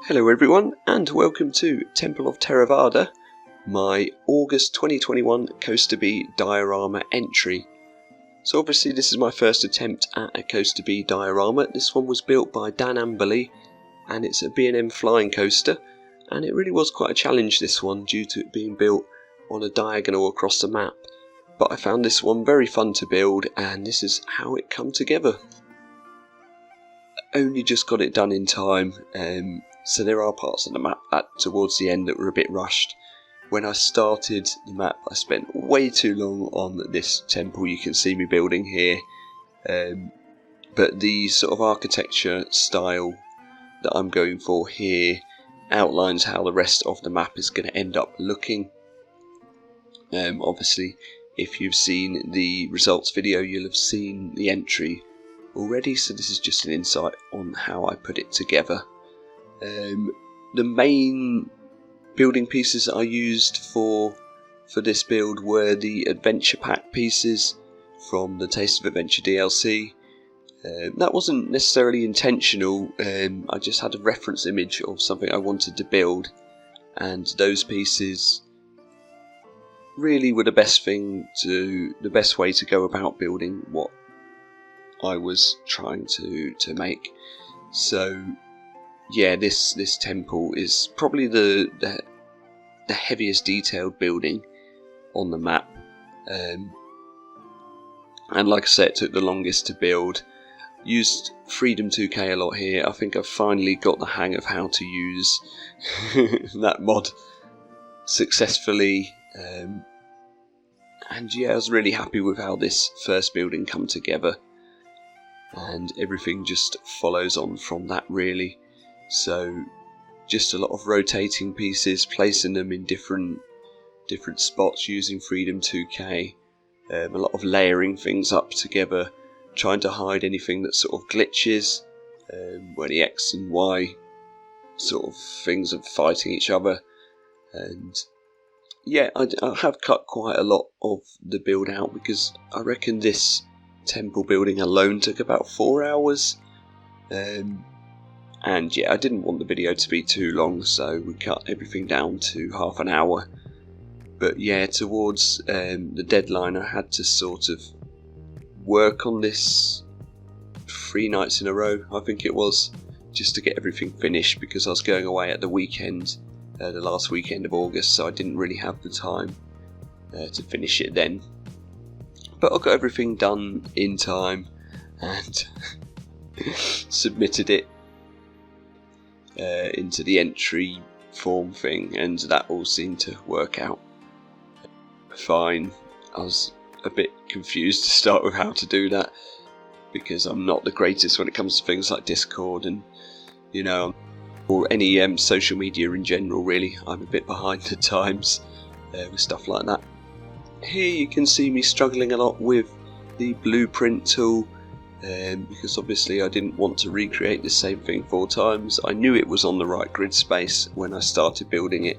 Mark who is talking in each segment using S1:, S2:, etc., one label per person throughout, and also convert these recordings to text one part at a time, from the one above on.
S1: Hello everyone, and welcome to Temple of Theravada, my August 2021 Coaster B diorama entry. So obviously this is my first attempt at a Coaster B diorama. This one was built by Dan Amberley, and it's a B&M flying coaster, and it really was quite a challenge, this one, due to it being built on a diagonal across the map. But I found this one very fun to build, and this is how it come together. Only just got it done in time, so there are parts of the map towards the end that were a bit rushed. When I started the map, I spent way too long on this temple you can see me building here, but the sort of architecture style that I'm going for here outlines how the rest of the map is going to end up looking. Obviously, if you've seen the results video, you'll have seen the entry already, so this is just an insight on how I put it together. The main building pieces that I used for this build were the adventure pack pieces from the Taste of Adventure DLC. That wasn't necessarily intentional, I just had a reference image of something I wanted to build, and those pieces really were the best way to go about building what I was trying to make. So yeah, this temple is probably the heaviest detailed building on the map, and like I said, it took the longest to build. Used Freedom 2K a lot here. I think I've finally got the hang of how to use that mod successfully, and yeah, I was really happy with how this first building come together, and everything just follows on from that really. So just a lot of rotating pieces, placing them in different spots using Freedom 2K, a lot of layering things up together, trying to hide anything that sort of glitches, where the X and Y sort of things are fighting each other. And yeah, I have cut quite a lot of the build out, because I reckon this temple building alone took about 4 hours, and yeah, I didn't want the video to be too long, so we cut everything down to half an hour. But yeah, towards the deadline, I had to sort of work on this 3 nights in a row, I think it was, just to get everything finished, because I was going away at the weekend, the last weekend of August, so I didn't really have the time to finish it then. But I got everything done in time and submitted it into the entry form thing, and that all seemed to work out fine. I was a bit confused to start with how to do that, because I'm not the greatest when it comes to things like Discord and, you know, or any social media in general really. I'm a bit behind the times with stuff like that. Here you can see me struggling a lot with the blueprint tool, because obviously I didn't want to recreate the same thing 4 times. I knew it was on the right grid space when I started building it,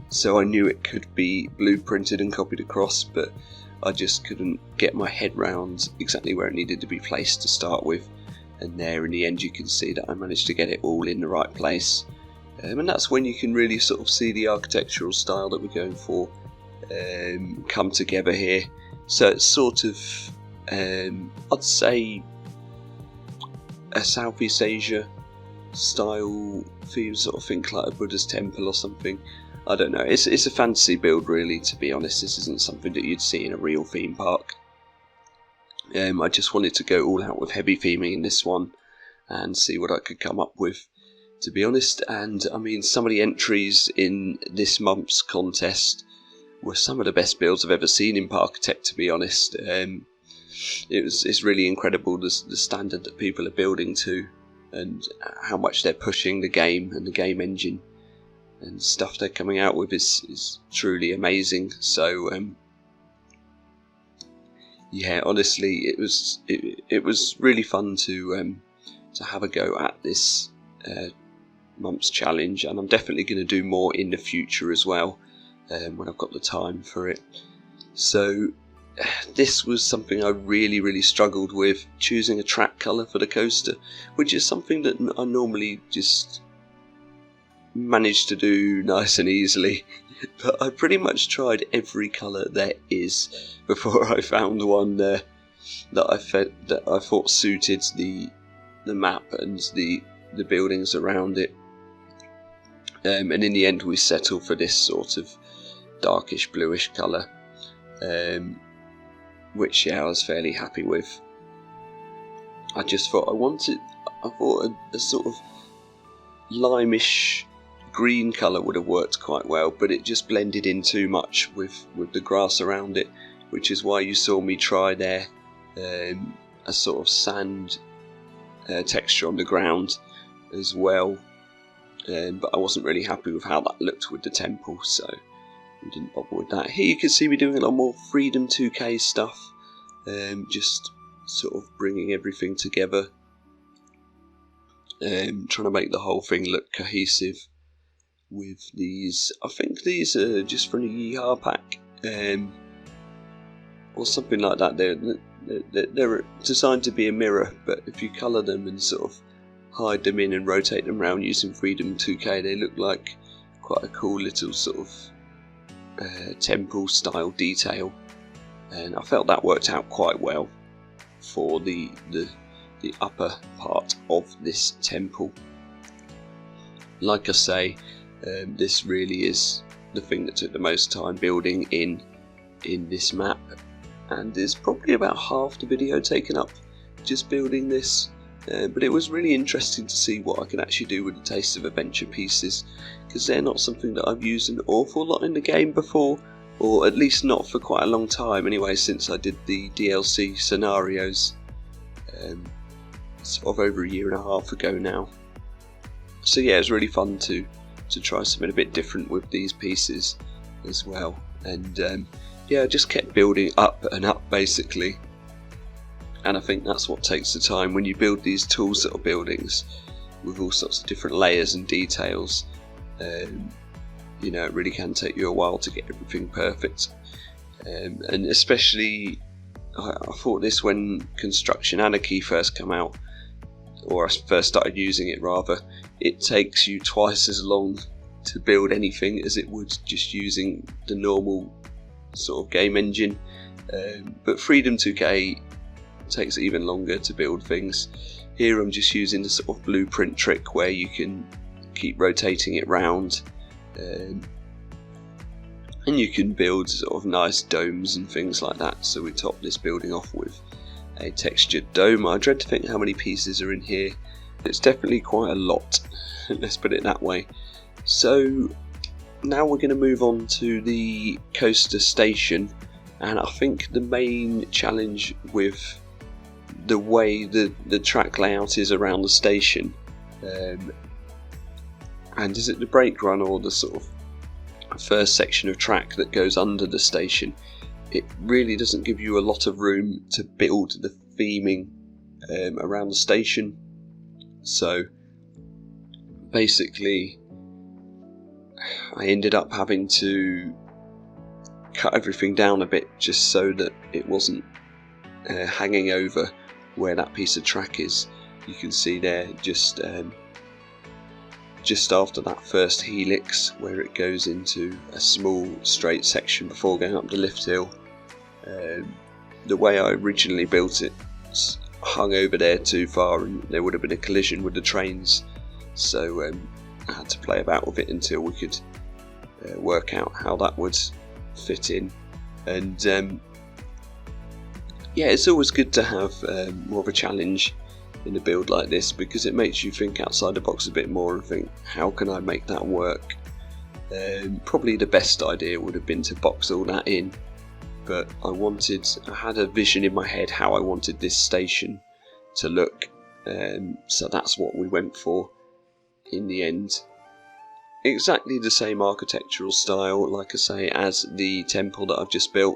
S1: so I knew it could be blueprinted and copied across, but I just couldn't get my head round exactly where it needed to be placed to start with. And there in the end you can see that I managed to get it all in the right place, and that's when you can really sort of see the architectural style that we're going for come together here. So it's sort of I'd say a Southeast Asia style theme, sort of think like a Buddha's temple or something. I don't know, it's a fantasy build really, to be honest. This isn't something that you'd see in a real theme park. I just wanted to go all out with heavy theming in this one and see what I could come up with, to be honest. And I mean, some of the entries in this month's contest were some of the best builds I've ever seen in Parkitect, to be honest. It's really incredible the standard that people are building to, and how much they're pushing the game and the game engine, and stuff they're coming out with is truly amazing. So yeah, honestly, it was really fun to have a go at this month's challenge, and I'm definitely going to do more in the future as well, when I've got the time for it. So this was something I really struggled with, choosing a track colour for the coaster, which is something that I normally just managed to do nice and easily. But I pretty much tried every colour there is before I found one that I thought suited the map and the buildings around it. And in the end we settled for this sort of darkish bluish colour, which I was fairly happy with. I just thought I thought a sort of limeish green colour would have worked quite well, but it just blended in too much with the grass around it, which is why you saw me try there a sort of sand texture on the ground as well, but I wasn't really happy with how that looked with the temple, so we didn't bother with that. Here you can see me doing a lot more Freedom 2K stuff, just sort of bringing everything together, trying to make the whole thing look cohesive with these. I think these are just from the Yeehaw pack, or something like that. They're designed to be a mirror, but if you colour them and sort of hide them in and rotate them around using Freedom 2K, they look like quite a cool little sort of temple style detail, and I felt that worked out quite well for the upper part of this temple. Like I say, this really is the thing that took the most time building in this map, and there's probably about half the video taken up just building this, but it was really interesting to see what I can actually do with the Taste of Adventure pieces, because they're not something that I've used an awful lot in the game before, or at least not for quite a long time anyway, since I did the DLC scenarios sort of over a year and a half ago now. So yeah, it was really fun to try something a bit different with these pieces as well, and yeah, I just kept building up and up basically, and I think that's what takes the time when you build these tall sort of buildings with all sorts of different layers and details. You know, it really can take you a while to get everything perfect, and especially I thought this when Construction Anarchy first came out, or I first started using it rather. It takes you twice as long to build anything as it would just using the normal sort of game engine, but Freedom 2K takes even longer to build things. Here I'm just using the sort of blueprint trick where you can keep rotating it round, and you can build sort of nice domes and things like that. So we top this building off with a textured dome. I dread to think how many pieces are in here. It's definitely quite a lot, let's put it that way. So now we're going to move on to the coaster station, and I think the main challenge with the way the track layout is around the station, and is it the brake run or the sort of first section of track that goes under the station, it really doesn't give you a lot of room to build the theming around the station. So basically I ended up having to cut everything down a bit just so that it wasn't hanging over where that piece of track is. You can see there just after that first helix where it goes into a small straight section before going up the lift hill. The way I originally built it hung over there too far and there would have been a collision with the trains, so I had to play about with it until we could work out how that would fit in. And yeah, it's always good to have more of a challenge in a build like this, because it makes you think outside the box a bit more and think, how can I make that work? Probably the best idea would have been to box all that in, but I had a vision in my head how I wanted this station to look, so that's what we went for in the end. Exactly the same architectural style, like I say, as the temple that I've just built,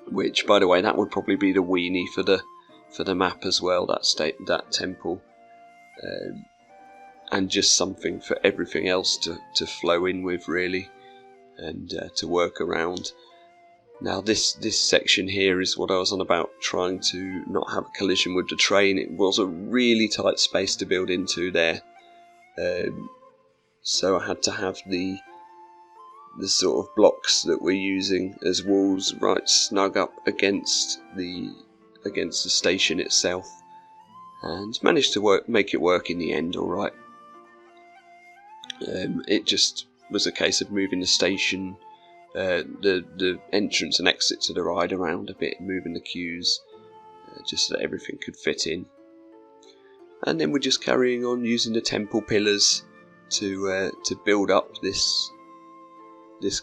S1: which, by the way, that would probably be the weenie for the map as well, that temple, and just something for everything else to flow in with, really, and to work around. Now this section here is what I was on about, trying to not have a collision with the train. It was a really tight space to build into there, so I had to have the sort of blocks that we're using as walls right snug up against the station itself, and managed to make it work in the end all right. It just was a case of moving the station, the entrance and exit to the ride around a bit, moving the queues, just so that everything could fit in. And then we're just carrying on using the temple pillars to build up this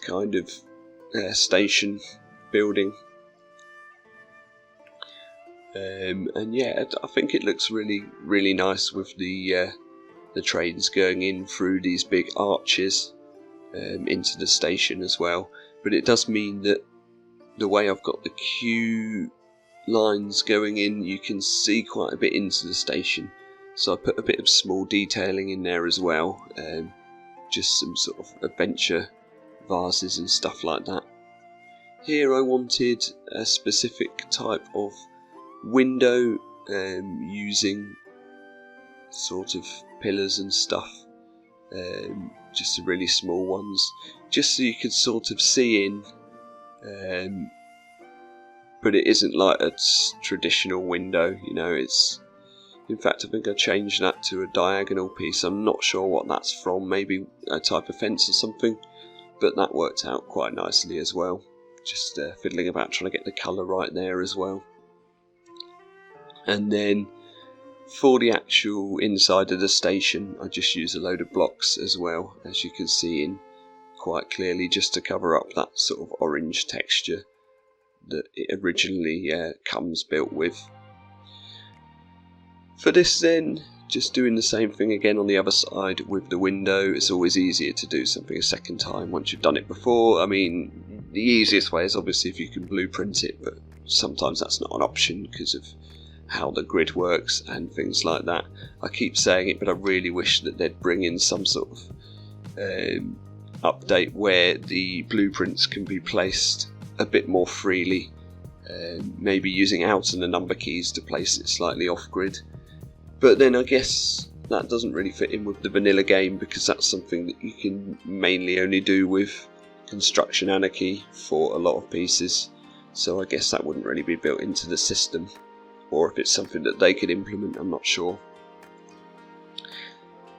S1: kind of station building. And yeah, I think it looks really nice with the trains going in through these big arches into the station as well. But it does mean that the way I've got the queue lines going in, you can see quite a bit into the station. So I put a bit of small detailing in there as well, just some sort of adventure vases and stuff like that. Here I wanted a specific type of window, using sort of pillars and stuff, just the really small ones, just so you could sort of see in, but it isn't like a traditional window, you know. It's, in fact, I think I changed that to a diagonal piece. I'm not sure what that's from, maybe a type of fence or something, but that worked out quite nicely as well. Just fiddling about trying to get the colour right there as well. And then for the actual inside of the station, I just use a load of blocks as well, as you can see in quite clearly, just to cover up that sort of orange texture that it originally comes built with. For this then, just doing the same thing again on the other side with the window. It's always easier to do something a second time once you've done it before. I mean, the easiest way is obviously if you can blueprint it, but sometimes that's not an option because of how the grid works and things like that. I keep saying it, but I really wish that they'd bring in some sort of update where the blueprints can be placed a bit more freely, maybe using out and the number keys to place it slightly off grid. But then I guess that doesn't really fit in with the vanilla game, because that's something that you can mainly only do with Construction Anarchy for a lot of pieces, so I guess that wouldn't really be built into the system, or if it's something that they could implement, I'm not sure.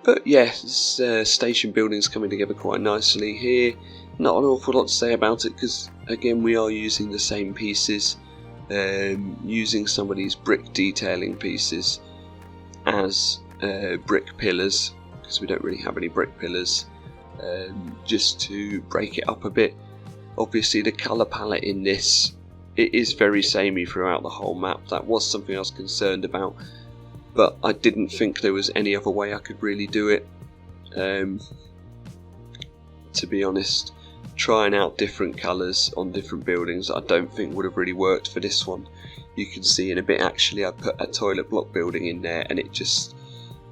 S1: But yeah, this station building's coming together quite nicely here. Not an awful lot to say about it, because again we are using the same pieces, using some of these brick detailing pieces as brick pillars, because we don't really have any brick pillars, just to break it up a bit. Obviously the colour palette in this, it is very samey throughout the whole map. That was something I was concerned about, but I didn't think there was any other way I could really do it. To be honest, trying out different colours on different buildings I don't think would have really worked for this one. You can see in a bit actually I put a toilet block building in there, and it just,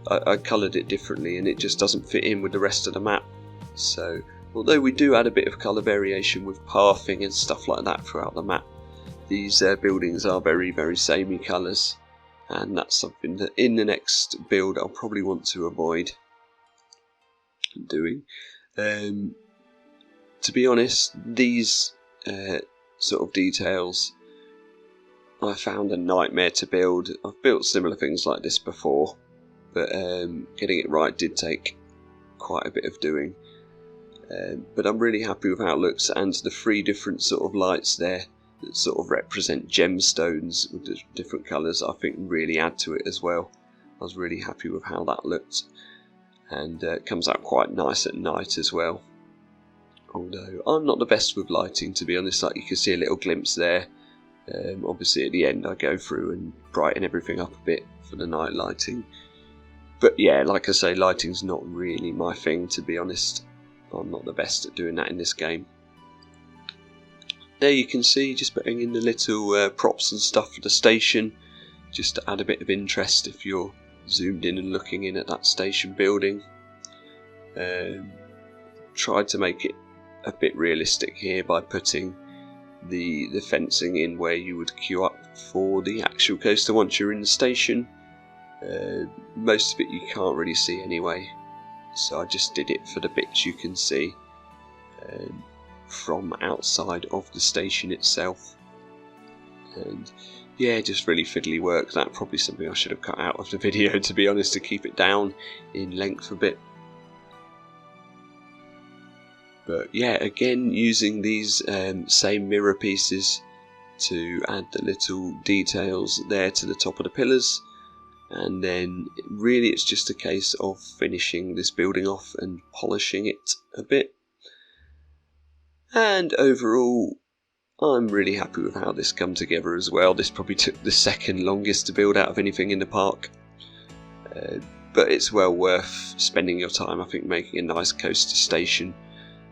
S1: I coloured it differently and it just doesn't fit in with the rest of the map. So although we do add a bit of colour variation with pathing and stuff like that throughout the map, these buildings are very, very samey colours, and that's something that in the next build I'll probably want to avoid doing. To be honest, these sort of details I found a nightmare to build. I've built similar things like this before, but getting it right did take quite a bit of doing. But I'm really happy with how it looks, and the 3 different sort of lights there that sort of represent gemstones with the different colours, I think really add to it as well. I was really happy with how that looked, and it comes out quite nice at night as well. Although I'm not the best with lighting, to be honest. Like, you can see a little glimpse there. Obviously at the end I go through and brighten everything up a bit for the night lighting. But yeah, like I say, lighting's not really my thing, to be honest. I'm not the best at doing that in this game. There you can see, just putting in the little props and stuff for the station, just to add a bit of interest if you're zoomed in and looking in at that station building. Tried to make it a bit realistic here by putting the fencing in where you would queue up for the actual coaster once you're in the station. Most of it you can't really see anyway, so I just did it for the bits you can see from outside of the station itself. And yeah, just really fiddly work. That's probably something I should have cut out of the video, to be honest, to keep it down in length a bit. But yeah, again, using these same mirror pieces to add the little details there to the top of the pillars, and then really it's just a case of finishing this building off and polishing it a bit. And overall, I'm really happy with how this come together as well. This probably took the second longest to build out of anything in the park, but it's well worth spending your time, I think, making a nice coaster station,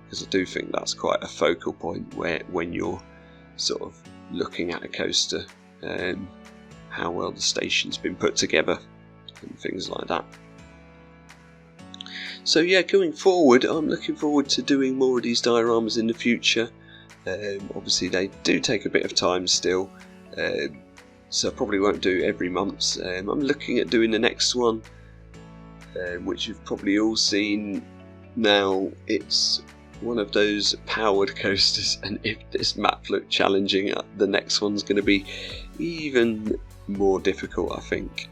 S1: because I do think that's quite a focal point when you're sort of looking at a coaster, how well the station's been put together and things like that. So yeah, going forward, I'm looking forward to doing more of these dioramas in the future. Obviously they do take a bit of time still, so I probably won't do every month. I'm looking at doing the next one, which you've probably all seen now. It's one of those powered coasters, and if this map looked challenging, the next one's going to be even more difficult, I think,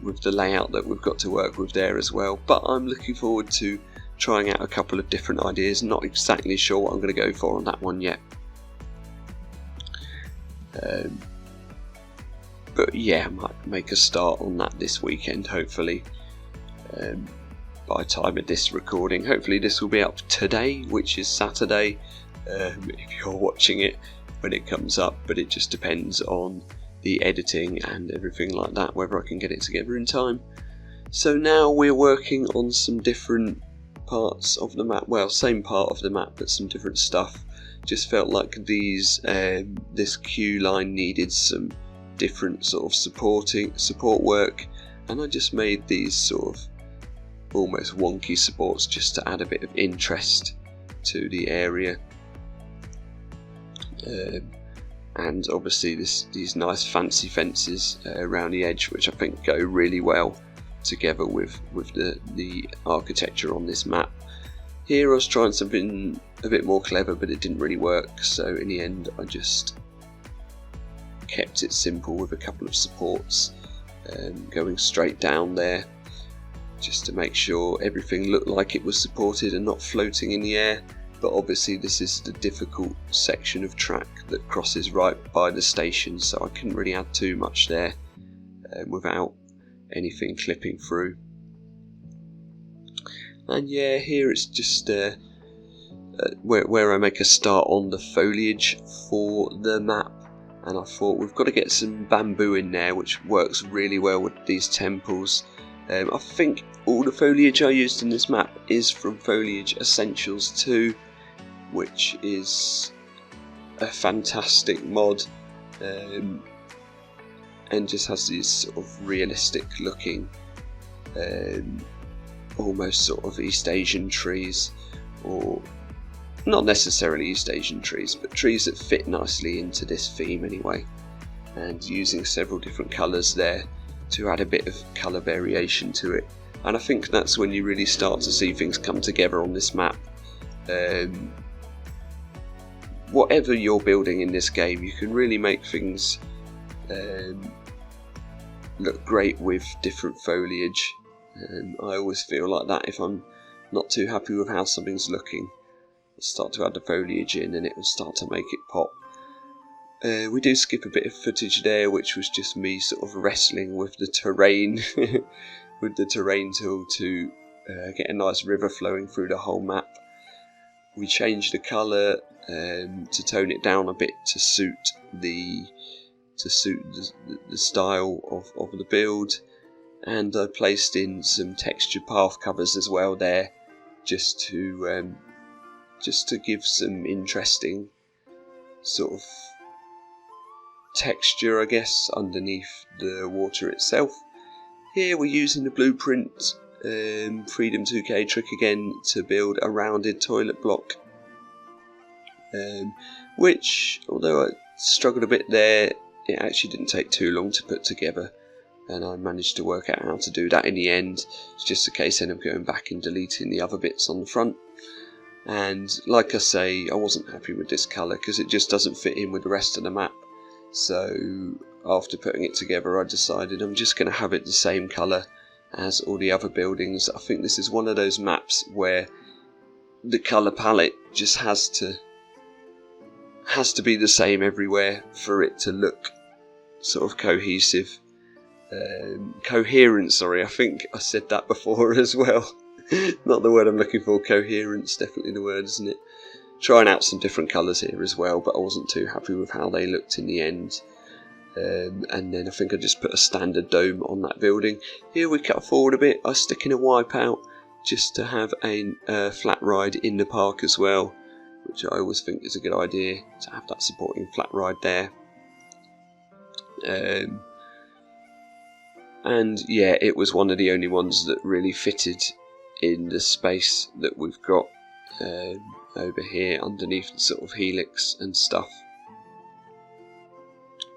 S1: with the layout that we've got to work with there as well. But I'm looking forward to trying out a couple of different ideas. Not exactly sure what I'm going to go for on that one yet, but yeah, I might make a start on that this weekend, hopefully. By the time of this recording, hopefully this will be up today, which is Saturday, if you're watching it when it comes up, but it just depends on the editing and everything like that, whether I can get it together in time. So now we're working on some different parts of the map, well, same part of the map but some different stuff. Just felt like this queue line needed some different sort of support work, and I just made these sort of almost wonky supports just to add a bit of interest to the area, and obviously these nice fancy fences around the edge, which I think go really well together with the architecture on this map. Here I was trying something a bit more clever, but it didn't really work, so in the end I just kept it simple with a couple of supports going straight down there, just to make sure everything looked like it was supported and not floating in the air. But obviously this is the difficult section of track that crosses right by the station, so I couldn't really add too much there without anything clipping through. And yeah, here it's just where I make a start on the foliage for the map, and I thought we've got to get some bamboo in there, which works really well with these temples. I think all the foliage I used in this map is from Foliage Essentials 2, which is a fantastic mod, and just has these sort of realistic looking, almost sort of East Asian trees, or not necessarily East Asian trees, but trees that fit nicely into this theme anyway, and using several different colours there to add a bit of colour variation to it. And I think that's when you really start to see things come together on this map. Whatever you're building in this game, you can really make things look great with different foliage. I always feel like that if I'm not too happy with how something's looking, I'll start to add the foliage in and it will start to make it pop. We do skip a bit of footage there, which was just me sort of wrestling with the terrain with the terrain tool to get a nice river flowing through the whole map. We changed the colour to tone it down a bit to suit the style of the build, and I placed in some textured path covers as well there, just to give some interesting sort of texture, I guess, underneath the water itself. Here we're using the blueprint Freedom 2K trick again to build a rounded toilet block, which, although I struggled a bit there, it actually didn't take too long to put together. and I managed to work out how to do that in the end. It's just a case then of going back and deleting the other bits on the front. And like I say, I wasn't happy with this colour because it just doesn't fit in with the rest of the map. So after putting it together, I decided I'm just going to have it the same colour as all the other buildings. I think this is one of those maps where the colour palette just has to be the same everywhere for it to look sort of cohesive. Coherent, sorry, I think I said that before as well. Not the word I'm looking for. Coherence, definitely the word, isn't it? Trying out some different colours here as well, but I wasn't too happy with how they looked in the end. And then I think I just put a standard dome on that building. Here we cut forward a bit. I stick in a wipeout just to have a flat ride in the park as well, which I always think is a good idea to have that supporting flat ride there. And yeah, it was one of the only ones that really fitted in the space that we've got over here underneath the sort of helix and stuff.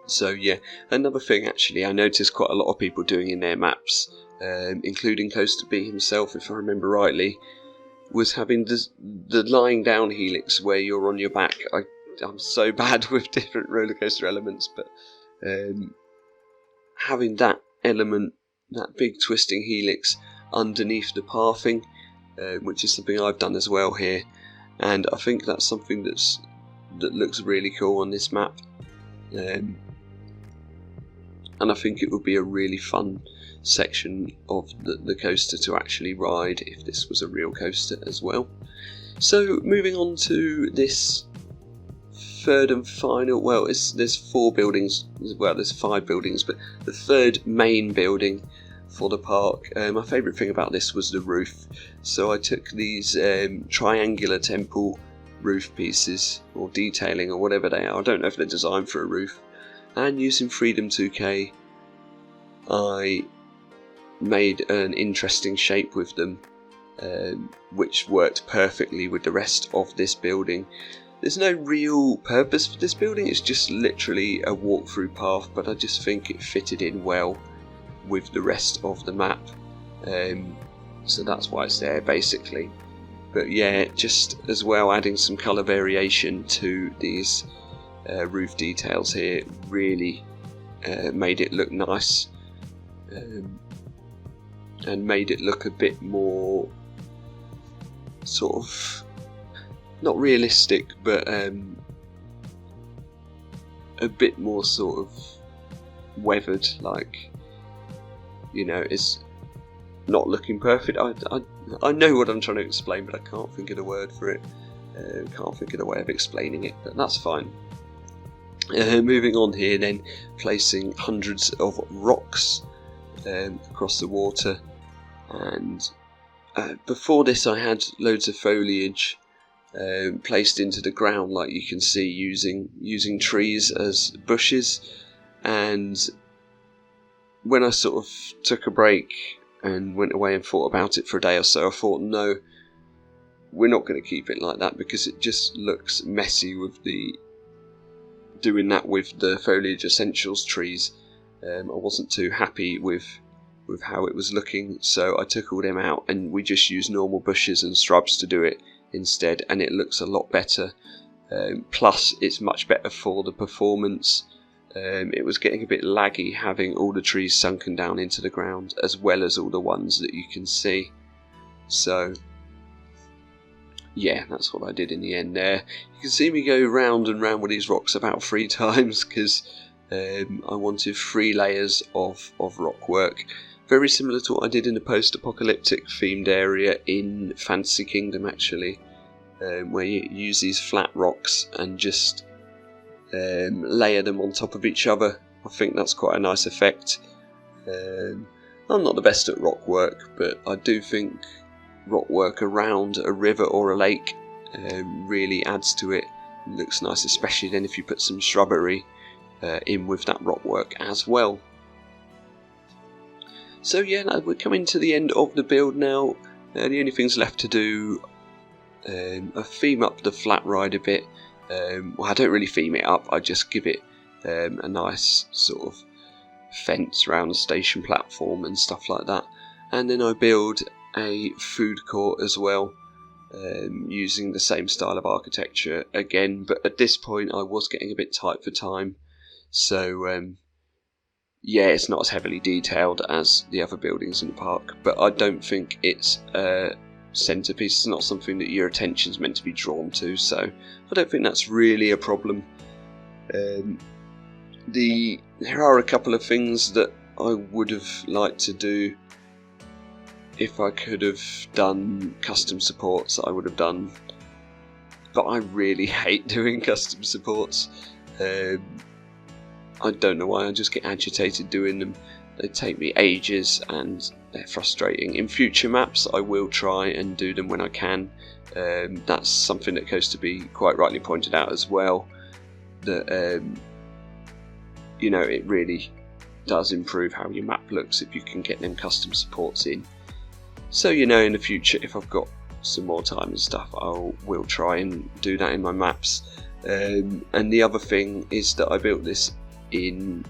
S1: So yeah, another thing actually I noticed quite a lot of people doing in their maps, including Coaster B himself if I remember rightly, was having the lying down helix where you're on your back. I'm so bad with different roller coaster elements, but having that element, that big twisting helix underneath the pathing, which is something I've done as well here, and I think that's something that looks really cool on this map, and I think it would be a really fun section of the coaster to actually ride if this was a real coaster as well. So moving on to this third and final, well, there's 4 buildings, well there's 5 buildings, but the third main building for the park. My favourite thing about this was the roof. So I took these triangular temple roof pieces, or detailing, or whatever they are. I don't know if they're designed for a roof. And using Freedom 2K, I made an interesting shape with them, which worked perfectly with the rest of this building. There's no real purpose for this building, it's just literally a walk-through path, but I just think it fitted in well with the rest of the map, so that's why it's there basically. But yeah, just as well adding some colour variation to these roof details here really made it look nice, and made it look a bit more sort of, not realistic, but a bit more sort of weathered, like, you know, it's not looking perfect. I know what I'm trying to explain, but I can't think of the word for it. Can't think of the way of explaining it, but that's fine. Moving on here then, placing hundreds of rocks across the water, and before this I had loads of foliage placed into the ground, like you can see, using trees as bushes. And when I sort of took a break and went away and thought about it for a day or so, I thought, no, we're not going to keep it like that, because it just looks messy with doing that with the foliage essentials trees. I wasn't too happy with how it was looking, so I took all them out and we just used normal bushes and shrubs to do it instead, and it looks a lot better. Plus it's much better for the performance. It was getting a bit laggy having all the trees sunken down into the ground, as well as all the ones that you can see. So yeah, that's what I did in the end there. You can see me go round and round with these rocks about 3 times, because I wanted 3 layers of rock work. Very similar to what I did in the post-apocalyptic themed area in Fantasy Kingdom, actually, where you use these flat rocks and just layer them on top of each other. I think that's quite a nice effect. I'm not the best at rock work, but I do think rock work around a river or a lake really adds to it. It looks nice, especially then if you put some shrubbery in with that rock work as well. So yeah, we're coming to the end of the build now. The only things left to do, I theme up the flat ride a bit. Well, I don't really theme it up, I just give it a nice sort of fence around the station platform and stuff like that. And then I build a food court as well, using the same style of architecture again, but at this point I was getting a bit tight for time, so yeah, it's not as heavily detailed as the other buildings in the park, but I don't think it's a centerpiece. It's not something that your attention's meant to be drawn to, so I don't think that's really a problem. There are a couple of things that I would have liked to do. If I could have done custom supports, I would have done, but I really hate doing custom supports. I don't know why, I just get agitated doing them. They take me ages and they're frustrating. In future maps I will try and do them when I can. That's something that Coast to be quite rightly pointed out as well, that you know, it really does improve how your map looks if you can get them custom supports in. So, you know, in the future, if I've got some more time and stuff, I will try and do that in my maps. And the other thing is that I built this in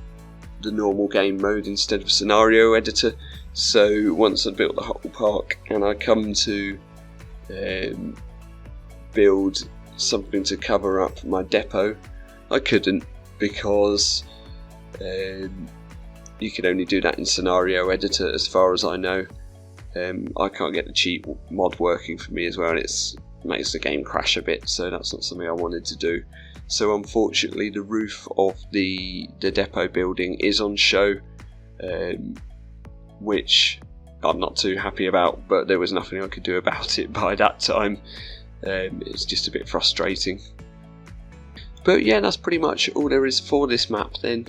S1: the normal game mode instead of scenario editor. So once I built the whole park and I come to build something to cover up my depot, I couldn't, because you can only do that in scenario editor as far as I know. I can't get the cheat mod working for me as well, and it makes the game crash a bit, so that's not something I wanted to do. So unfortunately the roof of the depot building is on show, which I'm not too happy about, but there was nothing I could do about it by that time. It's just a bit frustrating. But yeah, that's pretty much all there is for this map then.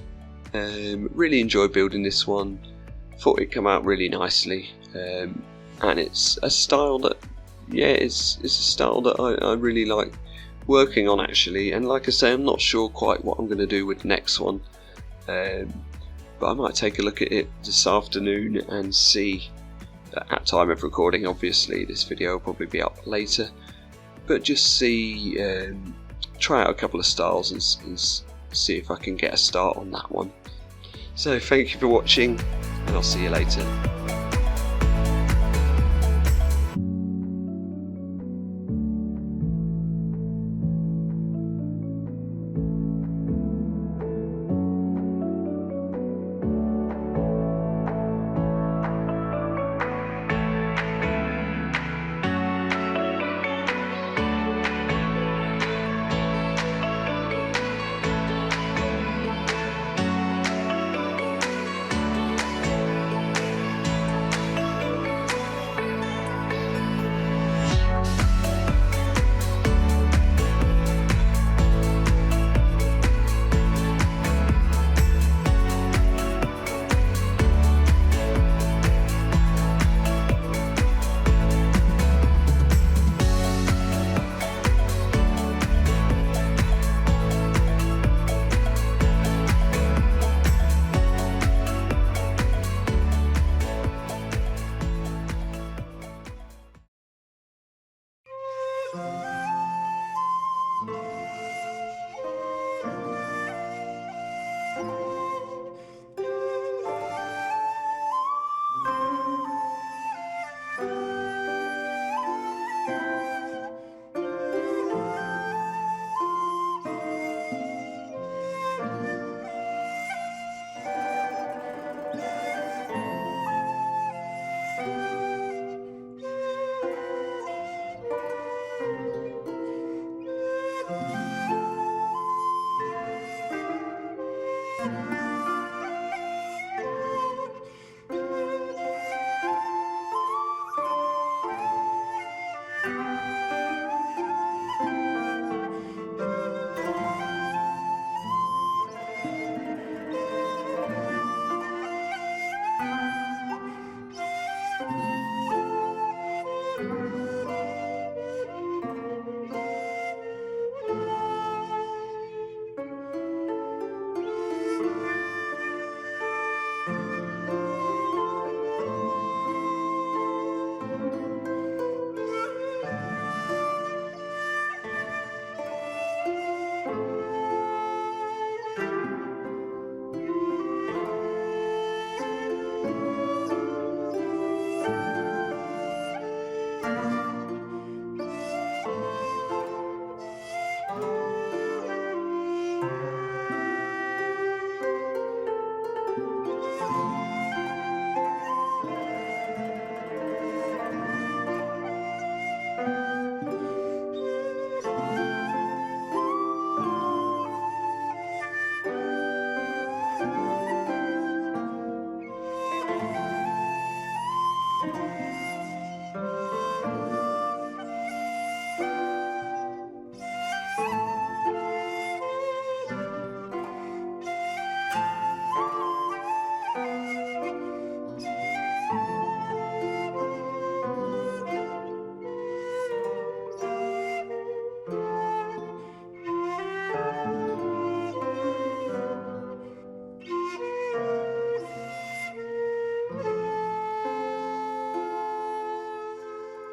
S1: Really enjoyed building this one, thought it came out really nicely. And it's a style that, yeah, it's a style that I really like working on actually, and like I say, I'm not sure quite what I'm going to do with the next one, but I might take a look at it this afternoon and see, at time of recording obviously, this video will probably be up later, but just see, try out a couple of styles and see if I can get a start on that one. So thank you for watching, and I'll see you later.